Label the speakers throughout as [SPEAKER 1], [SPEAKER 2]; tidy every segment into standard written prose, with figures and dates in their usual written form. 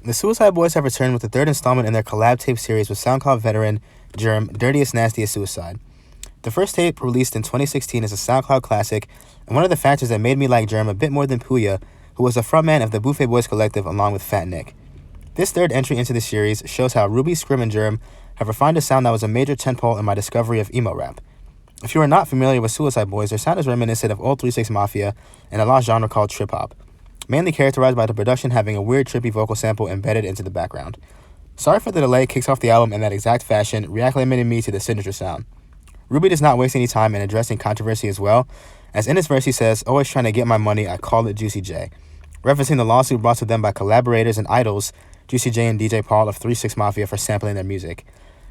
[SPEAKER 1] The Suicide Boys have returned with the third installment in their collab tape series with SoundCloud veteran Germ, DirtiestNastiestSuicide. The first tape, released in 2016, is a SoundCloud classic, and one of the factors that made me like Germ a bit more than Puya, who was the frontman of the Buffet Boys collective along with Fat Nick. This third entry into the series shows how Ruby, Scrim, and Germ have refined a sound that was a major tentpole in my discovery of emo rap. If you are not familiar with Suicide Boys, their sound is reminiscent of old 3 6 Mafia and a lost genre called trip-hop, mainly characterized by the production having a weird trippy vocal sample embedded into the background. Sorry for the delay kicks off the album in that exact fashion, reacclimating me to the signature sound. Ruby does not waste any time in addressing controversy as well, as in his verse he says, "Always trying to get my money, I call it Juicy J," referencing the lawsuit brought to them by collaborators and idols, Juicy J and DJ Paul of 3 6 Mafia, for sampling their music.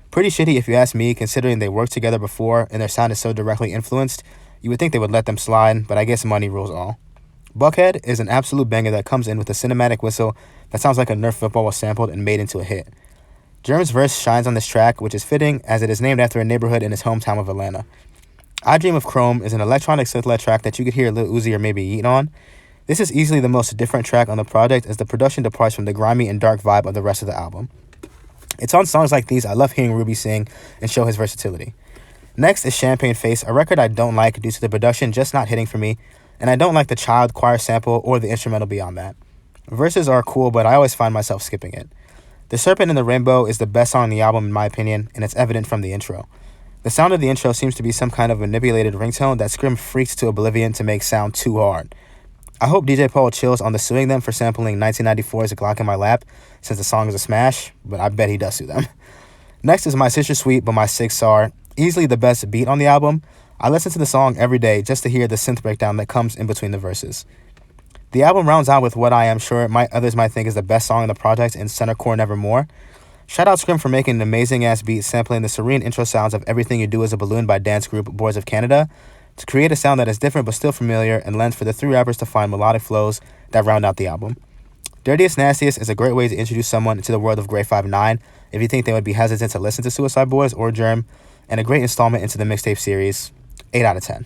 [SPEAKER 1] Pretty shitty if you ask me, considering they worked together before and their sound is so directly influenced. You would think they would let them slide, but I guess money rules all. Buckhead is an absolute banger that comes in with a cinematic whistle that sounds like a Nerf football was sampled and made into a hit. Germ's verse shines on this track, which is fitting as it is named after a neighborhood in his hometown of Atlanta. I Dream of Chrome is an electronic synth-led track that you could hear Lil Uzi or maybe Yeet on. This is easily the most different track on the project as the production departs from the grimy and dark vibe of the rest of the album. It's on songs like these I love hearing Ruby sing and show his versatility. Next is Champagne Face, a record I don't like due to the production just not hitting for me, and I don't like the child choir sample or the instrumental beyond that. Verses are cool, but I always find myself skipping it. The Serpent in the Rainbow is the best song on the album in my opinion, and it's evident from the intro. The sound of the intro seems to be some kind of manipulated ringtone that Scrim freaks to oblivion to make sound too hard. I hope DJ Paul chills on the suing them for sampling 1994's Glock in My Lap, since the song is a smash, but I bet he does sue them. Next is My Sister Sweet by My Sig Sar, easily the best beat on the album. I listen to the song every day just to hear the synth breakdown that comes in between the verses. The album rounds out with what I am sure others might think is the best song in the project in Center Core Nevermore. Shout out Scrim for making an amazing ass beat sampling the serene intro sounds of Everything You Do Is a Balloon by dance group Boys of Canada to create a sound that is different but still familiar and lends for the three rappers to find melodic flows that round out the album. Dirtiest Nastiest is a great way to introduce someone into the world of Grade 5'9" if you think they would be hesitant to listen to Suicide Boys or Germ, and a great installment into the mixtape series. 8 out of 10.